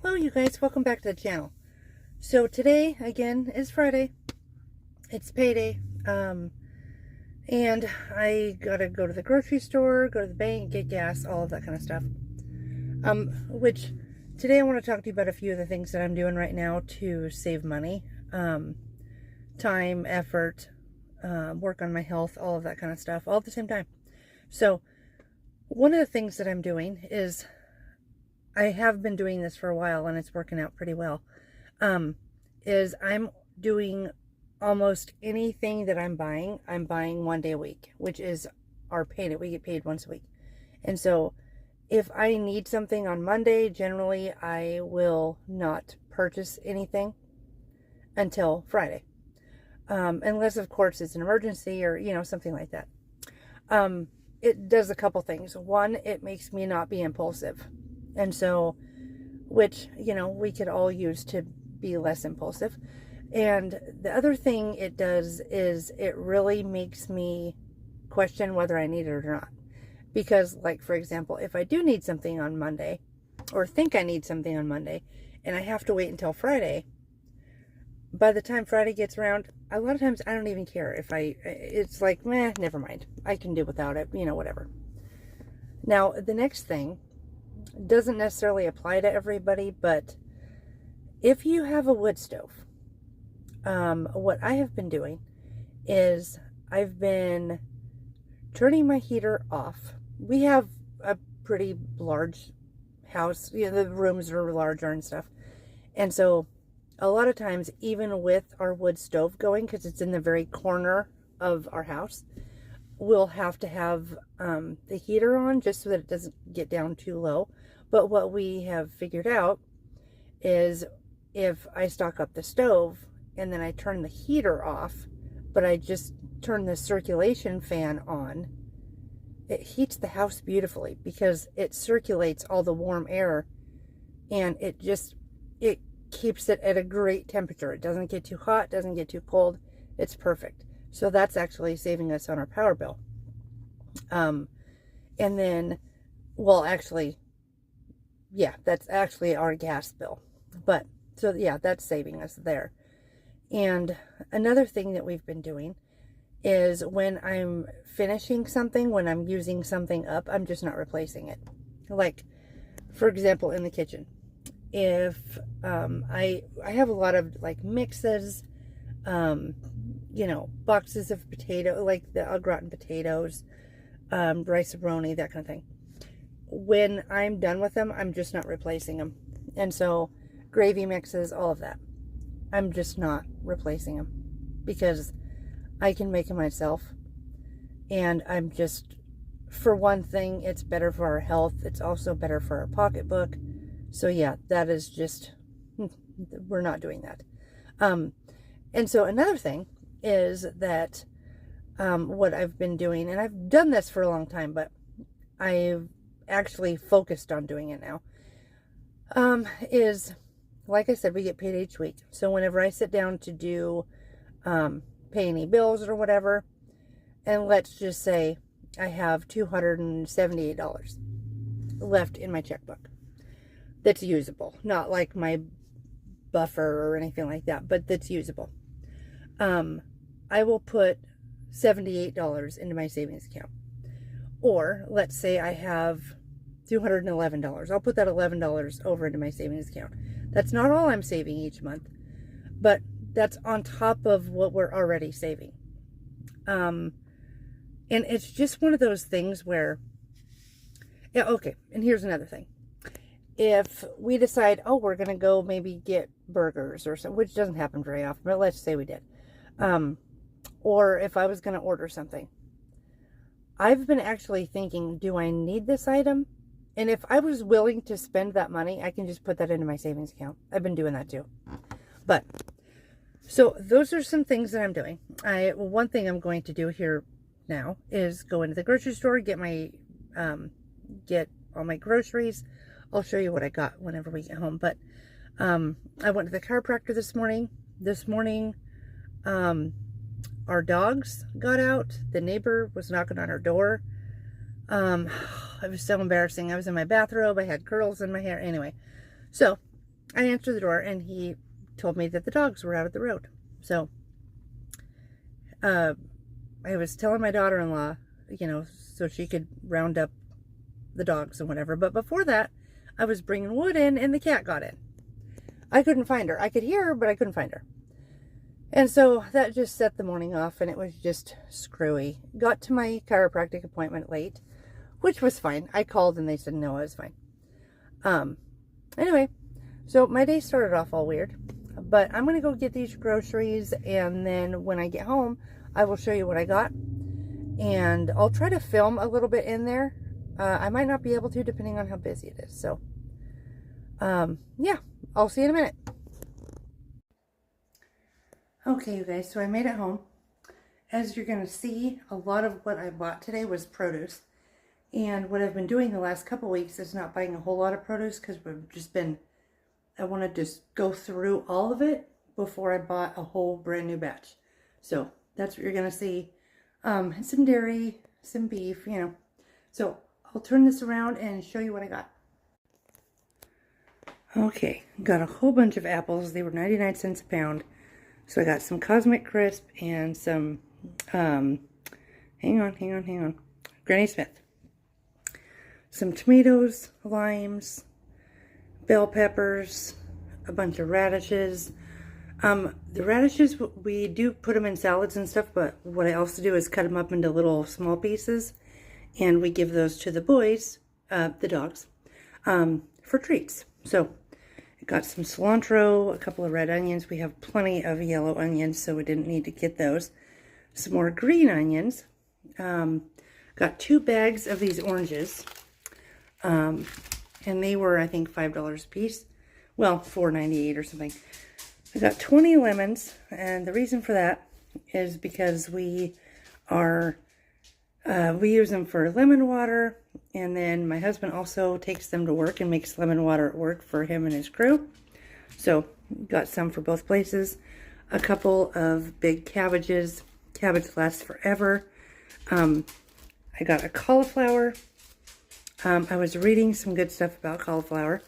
Hello you guys, welcome back to the channel. So today again is Friday. It's payday. And I gotta go to the grocery store, go to the bank, get gas, all of that kind of stuff. Which today I want to talk to you about a few of the things that I'm doing right now to save money. Time, effort, work on my health, all of that kind of stuff, all at the same time. So one of the things that I'm doing is, I have been doing this for a while and it's working out pretty well, is I'm doing almost anything that I'm buying 1 day a week, which is our payday. We get paid once a week. And so if I need something on Monday, generally I will not purchase anything until Friday. Unless of course it's an emergency or, something like that. It does a couple things. One, it makes me not be impulsive. And so, which, we could all use to be less impulsive. And the other thing it does is it really makes me question whether I need it or not. Because, like, for example, if I do need something on Monday, or think I need something on Monday, and I have to wait until Friday, by the time Friday gets around, a lot of times I don't even care if it's like, meh, never mind. I can do without it, whatever. Now, the next thing doesn't necessarily apply to everybody, but if you have a wood stove, what I have been doing is I've been turning my heater off. We have a pretty large house, the rooms are larger and stuff, and so a lot of times, even with our wood stove going, because it's in the very corner of our house, we'll have to have the heater on just so that it doesn't get down too low. But what we have figured out is if I stock up the stove and then I turn the heater off, but I just turn the circulation fan on, it heats the house beautifully because it circulates all the warm air and it keeps it at a great temperature. It doesn't get too hot, doesn't get too cold. It's perfect. So that's actually saving us on our power bill. And then, well, actually, yeah, that's actually our gas bill. But, so yeah, that's saving us there. And another thing that we've been doing is when I'm finishing something, when I'm using something up, I'm just not replacing it. Like, for example, in the kitchen. If I have a lot of like mixes, boxes of potato, like the au gratin potatoes, rice-a-roni, that kind of thing. When I'm done with them, I'm just not replacing them. And so gravy mixes, all of that, I'm just not replacing them because I can make them myself. And I'm just, for one thing, it's better for our health. It's also better for our pocketbook. So yeah, that is just, we're not doing that. And so another thing is that what I've been doing, and I've done this for a long time, but I've actually focused on doing it now, is, like I said, we get paid each week. So whenever I sit down to do, pay any bills or whatever, and let's just say I have $278 left in my checkbook. That's usable, not like my buffer or anything like that, but that's usable. I will put $78 into my savings account. Or let's say I have $211. I'll put that $11 over into my savings account. That's not all I'm saving each month, but that's on top of what we're already saving. And it's just one of those things where, yeah, okay, and here's another thing. If we decide, oh, we're going to go maybe get burgers or something, which doesn't happen very often, but let's say we did. Or if I was going to order something, I've been actually thinking, do I need this item? And if I was willing to spend that money, I can just put that into my savings account. I've been doing that too. But, so those are some things that I'm doing. One thing I'm going to do here now is go into the grocery store, get all my groceries. I'll show you what I got whenever we get home. But I went to the chiropractor this morning. Our dogs got out. The neighbor was knocking on our door. It was so embarrassing. I was in my bathrobe. I had curls in my hair. Anyway, so I answered the door, and he told me that the dogs were out at the road. So I was telling my daughter-in-law, so she could round up the dogs and whatever. But before that, I was bringing wood in, and the cat got in. I couldn't find her. I could hear her, but I couldn't find her. And so that just set the morning off, and it was just screwy. Got to my chiropractic appointment late, which was fine. I called, and they said, no, it was fine. Anyway, so my day started off all weird. But I'm going to go get these groceries, and then when I get home, I will show you what I got. And I'll try to film a little bit in there. I might not be able to, depending on how busy it is. So, yeah, I'll see you in a minute. Okay, you guys, so I made it home. As you're going to see, a lot of what I bought today was produce. And what I've been doing the last couple weeks is not buying a whole lot of produce, because I wanted to just go through all of it before I bought a whole brand new batch. So that's what you're going to see. Some dairy, some beef, So I'll turn this around and show you what I got. Okay, got a whole bunch of apples. They were 99 cents a pound. So I got some Cosmic Crisp and some, hang on, Granny Smith. Some tomatoes, limes, bell peppers, a bunch of radishes. The radishes, we do put them in salads and stuff, but what I also do is cut them up into little small pieces, and we give those to the boys, the dogs, for treats. So I got some cilantro, a couple of red onions. We have plenty of yellow onions, so we didn't need to get those. Some more green onions. Got 2 bags of these oranges. And they were, I think, $5 a piece. Well, $4.98 or something. I got 20 lemons, and the reason for that is because we use them for lemon water, and then my husband also takes them to work and makes lemon water at work for him and his crew. So, got some for both places. A couple of big cabbages. Cabbage lasts forever. I got a cauliflower. I was reading some good stuff about cauliflower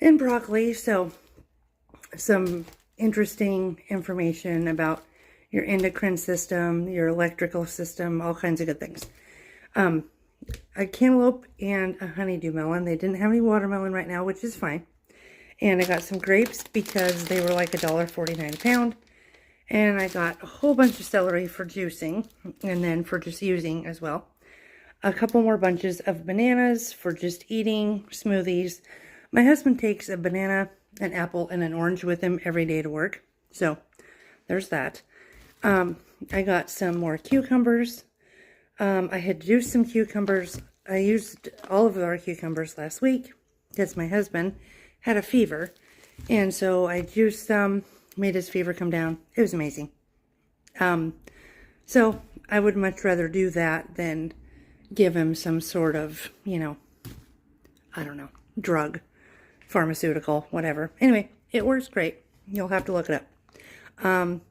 and broccoli, so some interesting information about your endocrine system, your electrical system, all kinds of good things. A cantaloupe and a honeydew melon. They didn't have any watermelon right now, which is fine. And I got some grapes because they were like $1.49 a pound. And I got a whole bunch of celery for juicing, and then for just using as well. A couple more bunches of bananas for just eating, smoothies. My husband takes a banana, an apple, and an orange with him every day to work. So, there's that. I got some more cucumbers. I had juiced some cucumbers. I used all of our cucumbers last week because my husband had a fever. And so I juiced some, made his fever come down. It was amazing. So I would much rather do that than give him some sort of, I don't know, drug, pharmaceutical, whatever. Anyway, it works great. You'll have to look it up.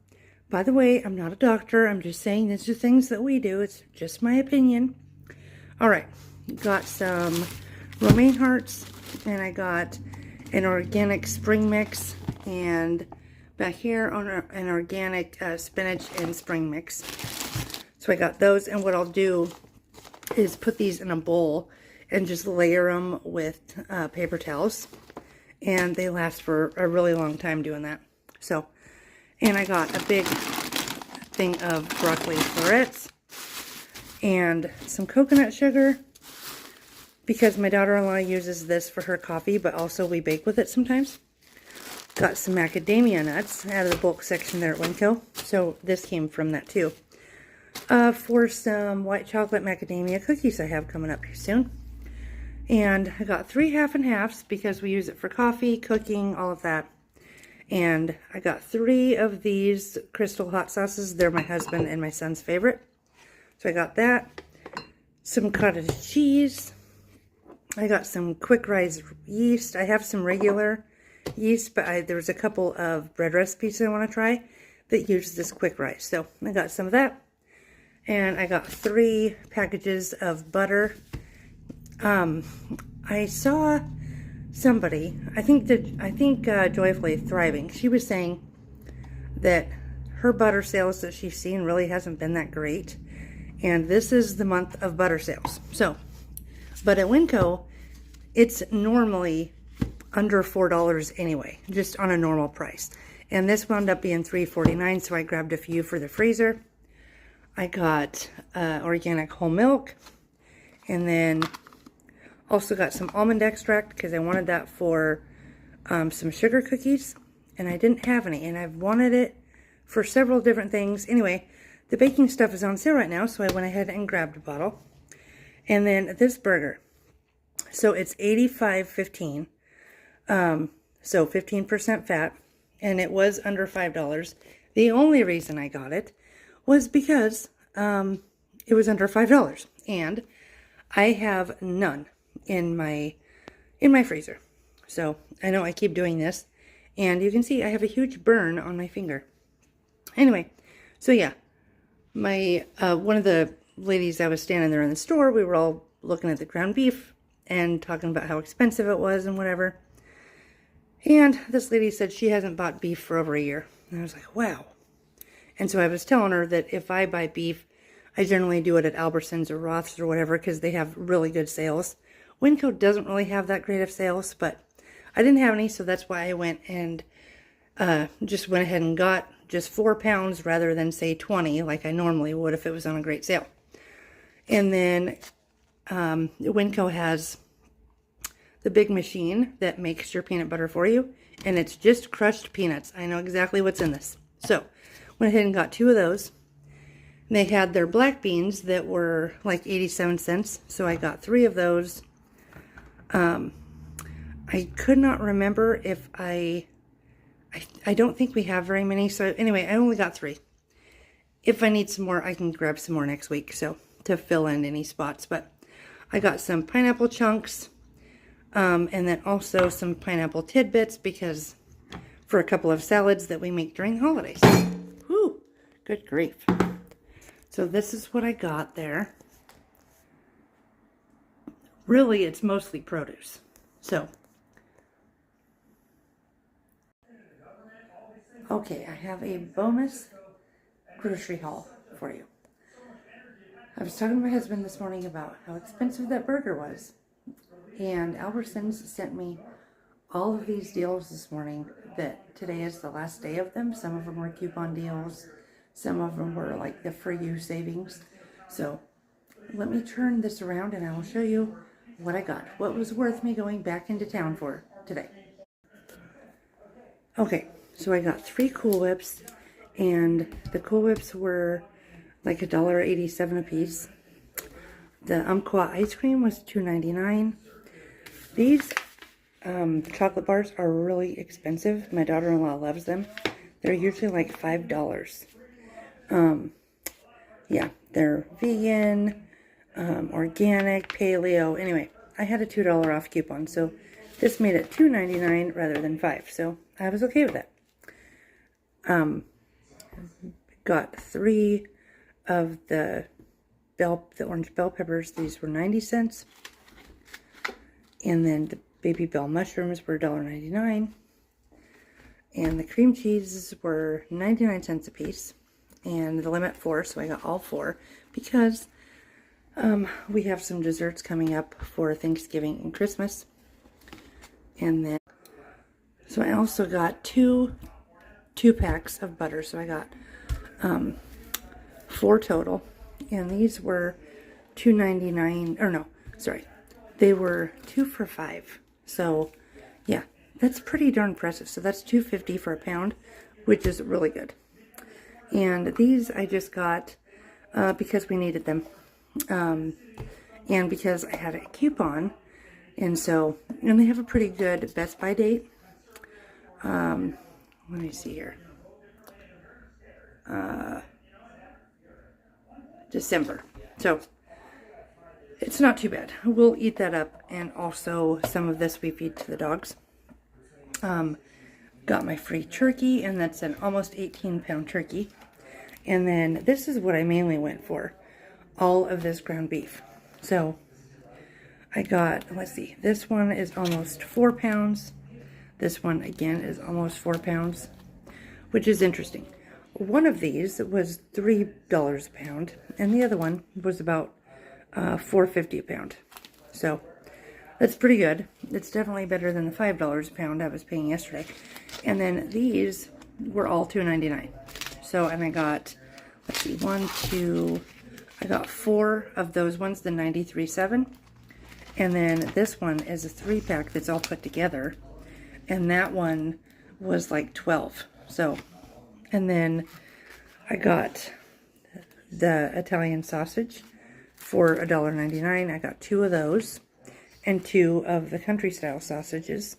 By the way, I'm not a doctor. I'm just saying these are things that we do. It's just my opinion. All right. Got some romaine hearts, and I got an organic spring mix, and back here on an organic spinach and spring mix. So I got those, and what I'll do is put these in a bowl and just layer them with paper towels, and they last for a really long time doing that. So, and I got a big thing of broccoli florets and some coconut sugar because my daughter-in-law uses this for her coffee, but also we bake with it sometimes. Got some macadamia nuts out of the bulk section there at Winco, so this came from that too. For some white chocolate macadamia cookies I have coming up here soon. And I got 3 half and halves because we use it for coffee, cooking, all of that. And I got 3 of these crystal hot sauces. They're my husband and my son's favorite. So I got that. Some cottage cheese. I got some quick rise yeast. I have some regular yeast, but there's a couple of bread recipes I want to try that use this quick rise. So I got some of that. And I got 3 packages of butter. I saw somebody, I think Joyfully Thriving, she was saying that her butter sales that she's seen really hasn't been that great. And this is the month of butter sales. So, but at Winco, it's normally under $4 anyway, just on a normal price. And this wound up being $3.49, so I grabbed a few for the freezer. I got organic whole milk, and then also got some almond extract because I wanted that for some sugar cookies, and I didn't have any, and I've wanted it for several different things. Anyway, the baking stuff is on sale right now, so I went ahead and grabbed a bottle. And then this burger. So it's $85.15. So 15% fat, and it was under $5. The only reason I got it was because it was under $5, and I have none in my freezer. So I know I keep doing this, and you can see I have a huge burn on my finger. Anyway, so yeah, my one of the ladies that was standing there in the store, we were all looking at the ground beef and talking about how expensive it was and whatever. And this lady said she hasn't bought beef for over a year. And I was like, wow. And so I was telling her that if I buy beef, I generally do it at Albertsons or Roth's or whatever because they have really good sales. Winco doesn't really have that great of sales, but I didn't have any, so that's why I went and just went ahead and got just 4 pounds rather than, say, 20 like I normally would if it was on a great sale. And then Winco has the big machine that makes your peanut butter for you, and it's just crushed peanuts. I know exactly what's in this. So, went ahead and got 2 of those. And they had their black beans that were like 87 cents, so I got 3 of those. I could not remember if I don't think we have very many, so anyway, I only got 3. If I need some more, I can grab some more next week, so to fill in any spots. But I got some pineapple chunks, and then also some pineapple tidbits because for a couple of salads that we make during the holidays. Whew, good grief. So this is what I got there. Really, it's mostly produce. So, okay, I have a bonus grocery haul for you. I was talking to my husband this morning about how expensive that burger was. And Albertsons sent me all of these deals this morning that today is the last day of them. Some of them were coupon deals. Some of them were like the for you savings. So let me turn this around and I will show you what I got. What was worth me going back into town for today. Okay, so I got 3 Cool Whips, and the Cool Whips were like $1.87 a piece. The Umpqua ice cream was $2.99. These chocolate bars are really expensive. My daughter-in-law loves them. They're usually like $5. Yeah, they're vegan, organic, paleo. Anyway, I had a $2 off coupon, so this made it $2.99 rather than $5. So I was okay with that. Got 3 of the orange bell peppers. These were 90 cents. And then the baby bell mushrooms were $1.99. And the cream cheeses were 99 cents a piece. And the limit 4, so I got all 4 because we have some desserts coming up for Thanksgiving and Christmas. And then, so I also got two packs of butter. So I got 4 total. And these were $2.99, or no, sorry. They were 2 for $5. So, yeah, that's pretty darn impressive. So that's $2.50 for a pound, which is really good. And these I just got because we needed them. And because I had a coupon. And so, and they have a pretty good Best By date. Let me see here. December. So, it's not too bad. We'll eat that up, and also some of this we feed to the dogs. Got my free turkey, and that's an almost 18-pound turkey. And then this is what I mainly went for. All of this ground beef. So, I got, let's see, this one is almost 4 pounds. This one, again, is almost 4 pounds, which is interesting. One of these was $3 a pound, and the other one was about $4.50 a pound. So that's pretty good. It's definitely better than the $5 a pound I was paying yesterday. And then these were all $2.99. So, and I got, let's see, I got 4 of those ones, the 93.7. And then this one is a 3-pack that's all put together. And that one was like 12. So, and then I got the Italian sausage for $1.99. I got 2 of those and 2 of the country style sausages.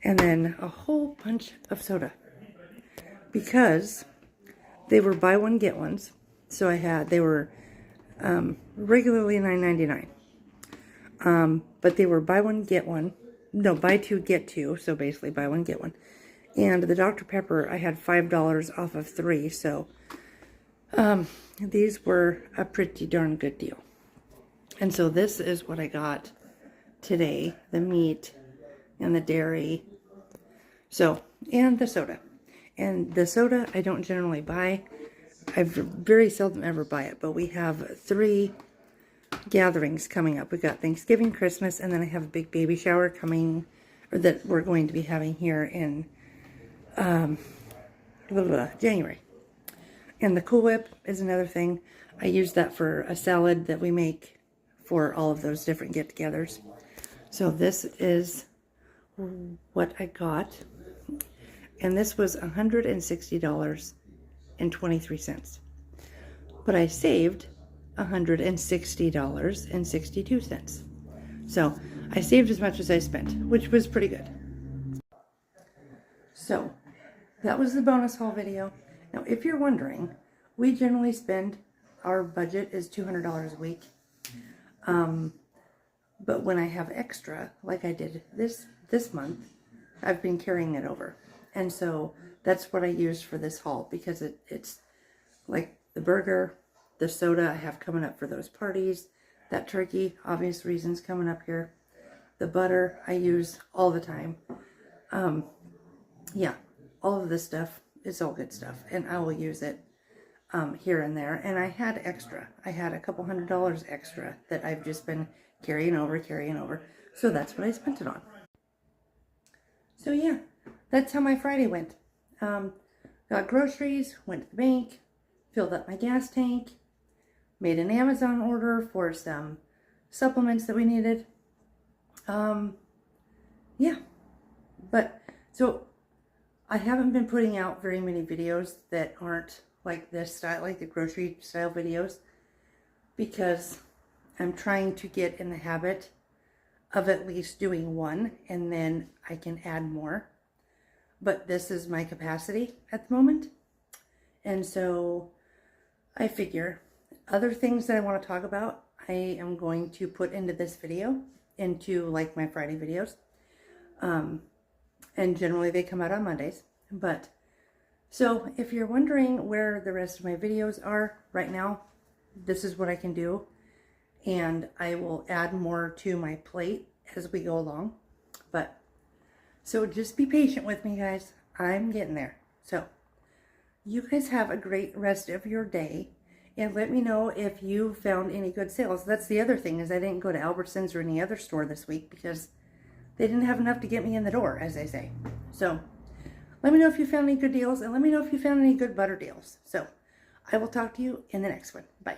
And then a whole bunch of soda because they were buy one get ones. So they were regularly $9.99. But they were buy one get one. No, buy 2 get 2. So basically buy 1 get 1. And the Dr. Pepper, I had $5 off of 3. So these were a pretty darn good deal. And so this is what I got today. The meat and the dairy. So, and the soda. And the soda I don't generally buy. I very seldom ever buy it. But we have 3 gatherings coming up. We got Thanksgiving, Christmas, and then I have a big baby shower coming, or that we're going to be having here in January. And the Cool Whip is another thing. I use that for a salad that we make for all of those different get-togethers. So this is what I got. And this was $160.23. But I saved $160.62. So I saved as much as I spent, which was pretty good. So that was the bonus haul video. Now, if you're wondering, we generally spend, our budget is $200 a week. But when I have extra, like I did this month, I've been carrying it over. And so that's what I use for this haul, because it's like the burger, the soda I have coming up for those parties, that turkey, obvious reasons, coming up here. The butter I use all the time. Yeah, all of this stuff is all good stuff, and I will use it here and there. And I had extra. I had a couple $100 extra that I've just been carrying over. So that's what I spent it on. So yeah, that's how my Friday went. Got groceries, went to the bank, filled up my gas tank, made an Amazon order for some supplements that we needed. Yeah, but so I haven't been putting out very many videos that aren't like this style, like the grocery style videos, because I'm trying to get in the habit of at least doing one, and then I can add more. But this is my capacity at the moment. And so I figure other things that I want to talk about, I am going to put into this video, into like my Friday videos. And generally they come out on Mondays. But so if you're wondering where the rest of my videos are right now, this is what I can do. And I will add more to my plate as we go along. But so just be patient with me, guys. I'm getting there. So you guys have a great rest of your day. And let me know if you found any good sales. That's the other thing, is I didn't go to Albertsons or any other store this week because they didn't have enough to get me in the door, as they say. So let me know if you found any good deals, and let me know if you found any good butter deals. So I will talk to you in the next one. Bye.